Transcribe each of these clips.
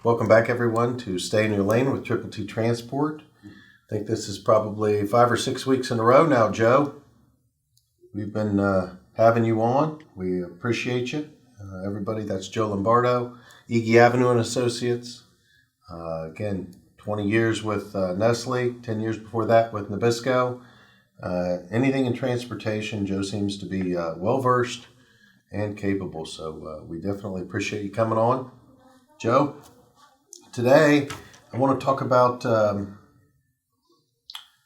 Welcome back, everyone, to Stay in Your Lane with Triple T Transport. I think this is probably 5 or 6 weeks in a row now, Joe. We've been having you on. We appreciate you. Everybody, that's Joe Lombardo, Ege Avenue Associates. Again, 20 years with Nestle, 10 years before that with Nabisco. Anything in transportation, Joe seems to be well-versed and capable, so we definitely appreciate you coming on. Joe, today I want to talk about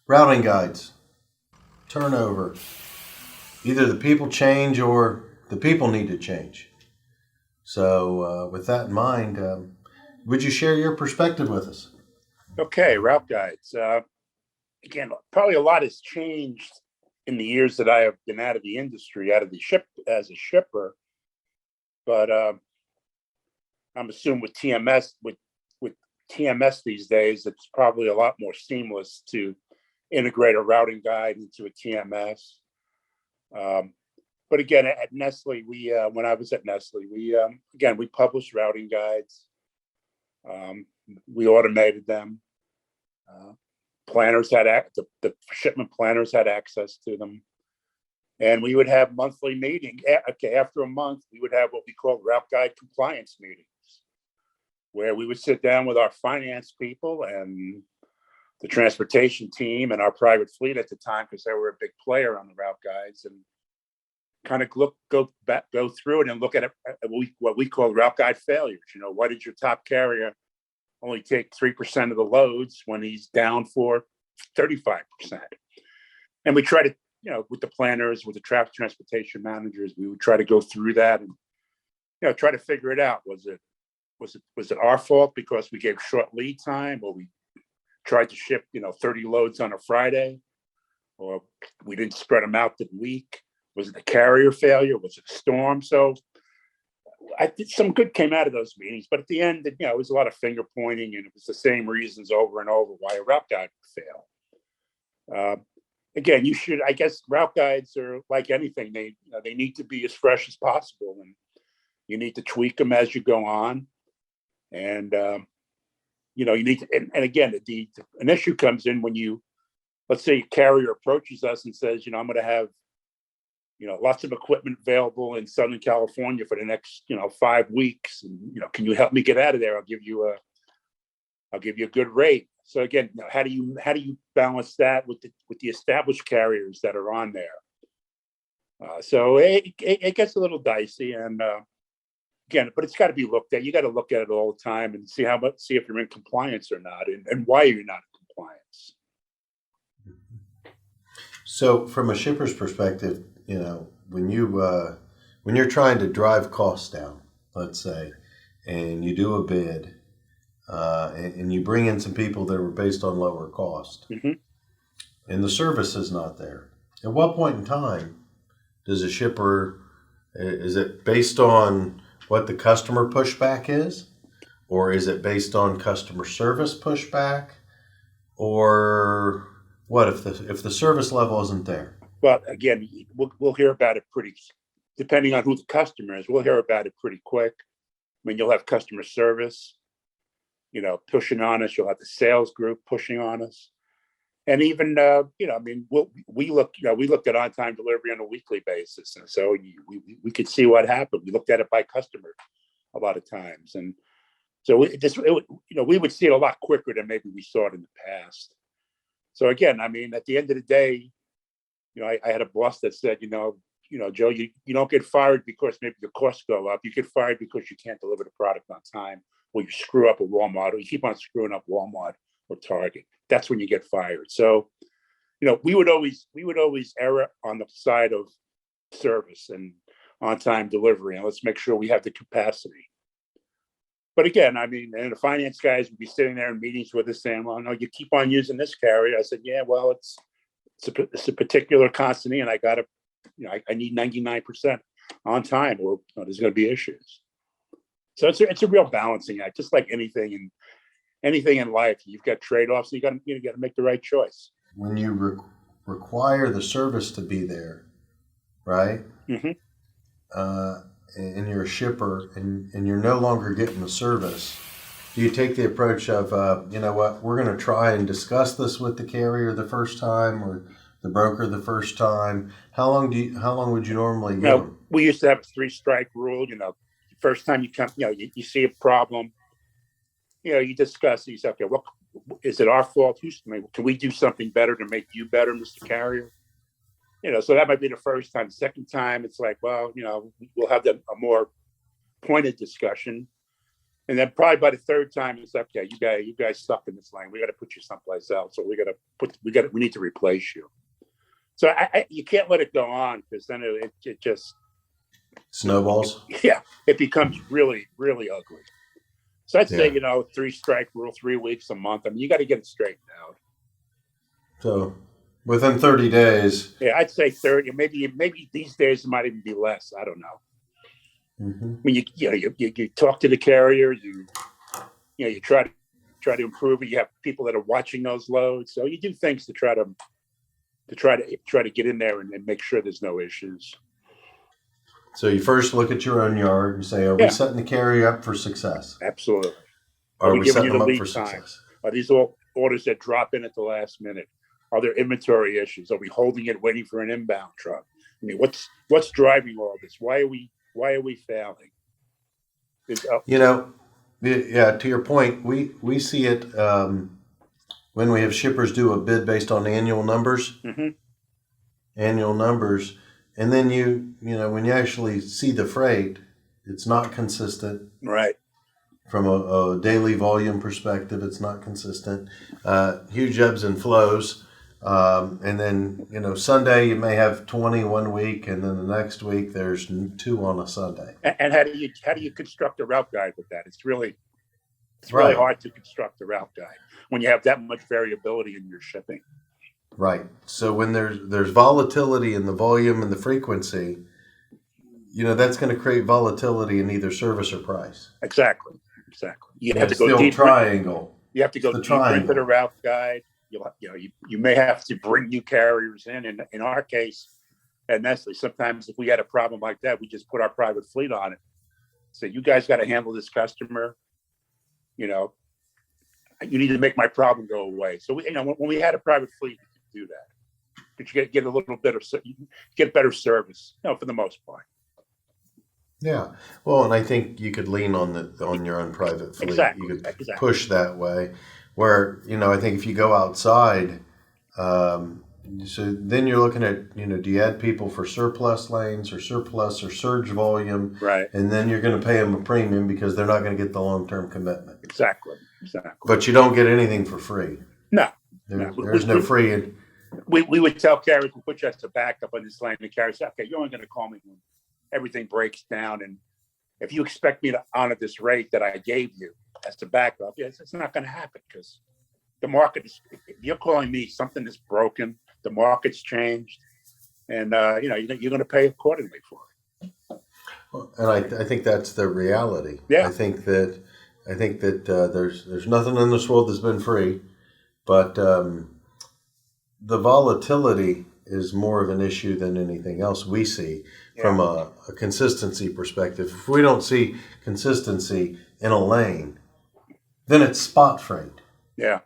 routing guides, turnover. Either the people change or the people need to change. So with that in mind, would you share your perspective with us? Okay, route guides. Again, probably a lot has changed in the years that I have been out of the industry, out of the ship as a shipper. But I'm assuming with TMS, with TMS these days, it's probably a lot more seamless to integrate a routing guide into a TMS. But again, at Nestle, when I was at Nestle, we published routing guides. We automated them. Planners had the shipment planners had access to them, and we would have monthly meetings. Okay, after a month, we would have what we call route guide compliance meetings, where we would sit down with our finance people and the transportation team and our private fleet at the time, because they were a big player on the route guides, and kind of go through it and look at it, what we call route guide failures. Why did your top carrier only take 3% of the loads when he's down for 35%? And we try to, with the planners, with the traffic transportation managers, we would try to go through that and, try to figure it out. Was it our fault because we gave short lead time, or we tried to ship, 30 loads on a Friday, or we didn't spread them out the week? Was it the carrier failure? Was it a storm? So I think some good came out of those meetings, but at the end, it was a lot of finger pointing, and it was the same reasons over and over why a route guide would fail. Again, I guess route guides are like anything. They need to be as fresh as possible, and you need to tweak them as you go on. And, you need to, and again, an issue comes in when let's say a carrier approaches us and says, I'm going to have, lots of equipment available in Southern California for the next, 5 weeks. And, can you help me get out of there? I'll give you a good rate. So again, how do you balance that with the established carriers that are on there? So it gets a little dicey, and again, but it's got to be looked at. You got to look at it all the time and see if you're in compliance or not, and why you're not in compliance. So from a shipper's perspective, when you're trying to drive costs down, let's say, and you do a bid, and you bring in some people that were based on lower cost, mm-hmm. and the service is not there, at what point in time does a shipper, is it based on what the customer pushback is, or is it based on customer service pushback, or what if the service level isn't there? Well, again, we'll hear about it depending on who the customer is, we'll hear about it pretty quick. I mean, you'll have customer service, pushing on us. You'll have the sales group pushing on us. And even, we looked at on-time delivery on a weekly basis. And so we could see what happened. We looked at it by customer a lot of times. And so we would see it a lot quicker than maybe we saw it in the past. So again, at the end of the day, I had a boss that said, Joe, you don't get fired because maybe the costs go up. You get fired because you can't deliver the product on time, or you screw up a Walmart, or you keep on screwing up Walmart or Target. That's when you get fired. So, we would always err on the side of service and on-time delivery, and let's make sure we have the capacity. But again, and the finance guys would be sitting there in meetings with us saying, well, no, you keep on using this carrier. I said, yeah, well, it's a particular constant, and I got to, I need 99% on time, or there's going to be issues. So it's a real balancing act, just like anything in life. You've got trade-offs, and you got to make the right choice. When you require the service to be there, right? Mm-hmm. And you're a shipper, and you're no longer getting the service, do you take the approach of, you know what, we're going to try and discuss this with the carrier the first time or the broker the first time? How long would you normally give them? We used to have a 3-strike rule. First time you come, you see a problem, you discuss. You say, okay, what is it? Our fault? Can we do something better to make you better, Mr. Carrier? So that might be the first time. Second time, it's like, well, we'll have a more pointed discussion. And then probably by the third time, it's like, okay, you guys suck in this lane. We got to put you someplace else. So we need to replace you. So you can't let it go on, because then it just snowballs. Yeah, it becomes really, really ugly. So I'd say, 3-strike rule, 3 weeks, a month. I mean, you got to get it straightened out. So within 30 days. Yeah, I'd say 30. Maybe these days it might even be less. I don't know. Mm-hmm. I mean, you talk to the carrier. You try to improve it. You have people that are watching those loads. So you do things to try to get in there and make sure there's no issues. So you first look at your own yard and say, are we setting the carrier up for success? Absolutely. Are we setting them up for success? Are these all orders that drop in at the last minute? Are there inventory issues? Are we holding it, waiting for an inbound truck? I mean, what's driving all this? Why are we failing? To your point, we see it when we have shippers do a bid based on annual numbers. Mm-hmm. Annual numbers. And then when you actually see the freight, it's not consistent. Right. From a daily volume perspective, it's not consistent. Huge ebbs and flows. And then, Sunday you may have 20 one week, and then the next week there's 2 on a Sunday. And how do you construct a route guide with that? It's really hard to construct a route guide when you have that much variability in your shipping. Right. So when there's volatility in the volume and the frequency, that's going to create volatility in either service or price. Exactly. You have to go deeper. Triangle. You have to go deeper into the route guide. You may have to bring new carriers in our case, and Nestle, sometimes if we had a problem like that, we just put our private fleet on it. So you guys got to handle this customer. You need to make my problem go away. So when we had a private fleet, do that, but you get a little bit of get better service, for the most part. Yeah, well, and I think you could lean on your own private fleet. Exactly. You could push that way. Where I think if you go outside, so then you're looking at do you add people for surplus lanes or surplus or surge volume, right? And then you're going to pay them a premium because they're not going to get the long-term commitment. Exactly. But you don't get anything for free. No. There's no free. We would tell carriers, we'll put you as a backup on this lane. The carrier said, okay, you're only going to call me when everything breaks down. And if you expect me to honor this rate that I gave you as a backup, it's not going to happen, because the market is, if you're calling me, something is broken, the market's changed, and you're going to pay accordingly for it. And I think that's the reality. Yeah. I think that there's nothing in this world that's been free. But the volatility is more of an issue than anything else we see from a consistency perspective. If we don't see consistency in a lane, then it's spot freight. Yeah.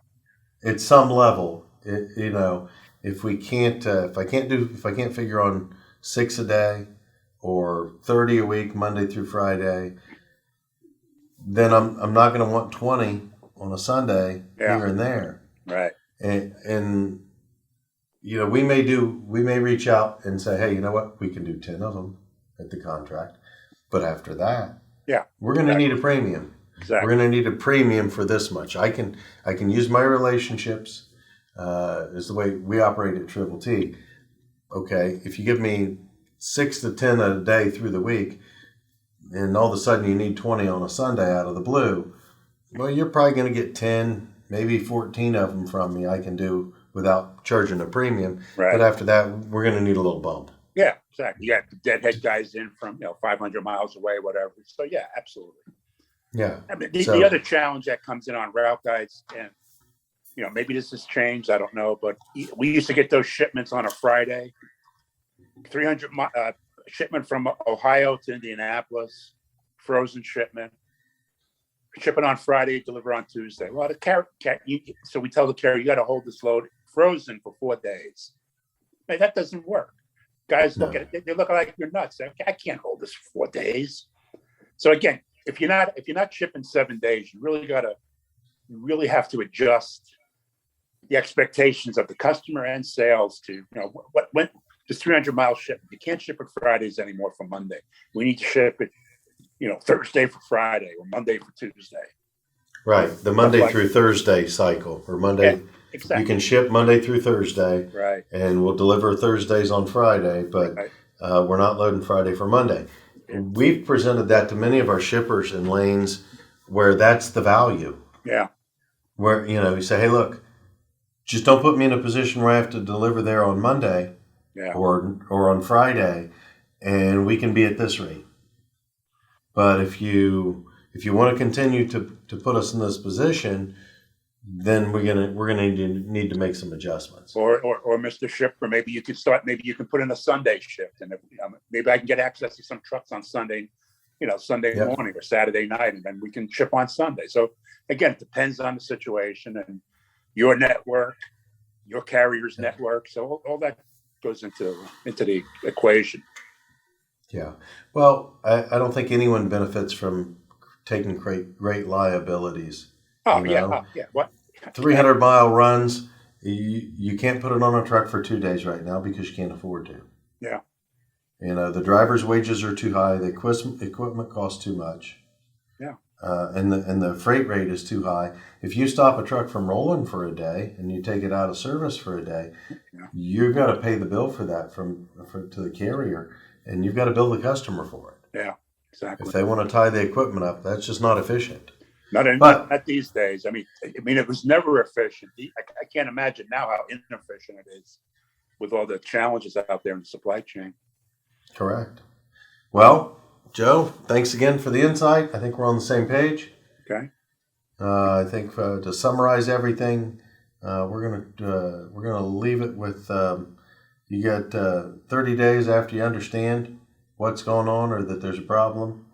At some level, if I can't figure on 6 a day or 30 a week, Monday through Friday, then I'm not going to want 20 on a Sunday here and there. Right. And we may reach out and say, hey, you know what? We can do 10 of them at the contract. But after that, we're going to need a premium. Exactly. We're going to need a premium for this much. I can use my relationships, is the way we operate at Triple T. Okay, if you give me 6 to 10 a day through the week, and all of a sudden you need 20 on a Sunday out of the blue, well, you're probably going to get 10, maybe 14 of them from me I can do without charging a premium. Right. But after that, we're going to need a little bump. Yeah, exactly. You got the deadhead guys in from 500 miles away, whatever. So yeah, absolutely. Yeah. I mean, the other challenge that comes in on route guides, and maybe this has changed, I don't know, but we used to get those shipments on a Friday, 300 shipment from Ohio to Indianapolis, frozen shipment. ship it on Friday, deliver on Tuesday. Well, the carrier, so we tell the carrier, you got to hold this load frozen for 4 days. Hey, that doesn't work. Guys look at it, they look like you're nuts. I can't hold this for 4 days. So again, if you're not shipping 7 days, you really have to adjust the expectations of the customer and sales to, when this 300-mile shipment. You can't ship it Fridays anymore for Monday. We need to ship it, Thursday for Friday or Monday for Tuesday. Right. The Monday through Thursday cycle, or Monday. Yeah, exactly. You can ship Monday through Thursday. Right. And we'll deliver Thursdays on Friday, but we're not loading Friday for Monday. We've presented that to many of our shippers in lanes where that's the value. Yeah. Where, you say, hey, look, just don't put me in a position where I have to deliver there on Monday or on Friday, and we can be at this rate. But if you want to continue to put us in this position, then we're gonna need to make some adjustments. Or Mr. Shipper, maybe you can put in a Sunday shift, and maybe I can get access to some trucks on Sunday, Sunday morning or Saturday night, and then we can ship on Sunday. So again, it depends on the situation and your network, your carrier's network. So all that goes into the equation. Yeah. Well, I don't think anyone benefits from taking great liabilities. Oh, yeah. What? 300-mile runs, you can't put it on a truck for 2 days right now because you can't afford to. Yeah. The driver's wages are too high. The equipment costs too much. Yeah. And the freight rate is too high. If you stop a truck from rolling for a day and you take it out of service for a day, you're going to pay the bill for that to the carrier, and you've got to bill the customer for it. Yeah, exactly. If they want to tie the equipment up, that's just not efficient. Not these days. I mean, it was never efficient. I can't imagine now how inefficient it is with all the challenges out there in the supply chain. Correct. Well, Joe, thanks again for the insight. I think we're on the same page. Okay. I think to summarize everything, we're gonna leave it with you got 30 days after you understand what's going on or that there's a problem.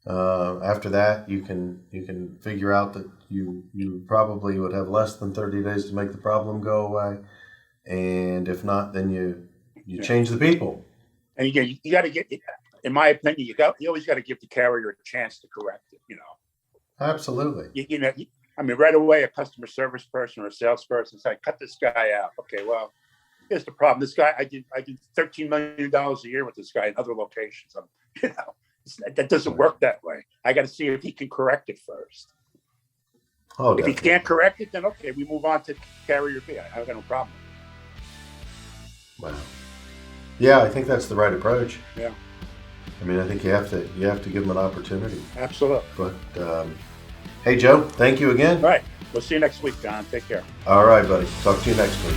After that, you can figure out that you probably would have less than 30 days to make the problem go away, and if not, then you change the people. And again, you got to get, in my opinion, you always got to give the carrier a chance to correct it. Absolutely. Right away, a customer service person or a salesperson say, "Cut this guy out." Okay, well, here's the problem. This guy, I did $13 million a year with this guy in other locations. That doesn't work that way. I got to see if he can correct it first. Oh, if he can't correct it, then okay, we move on to carrier B. I got no problem. Wow. Yeah, I think that's the right approach. Yeah. I think you have to give them an opportunity. Absolutely. But hey, Joe, thank you again. All right. We'll see you next week, John. Take care. All right, buddy. Talk to you next week.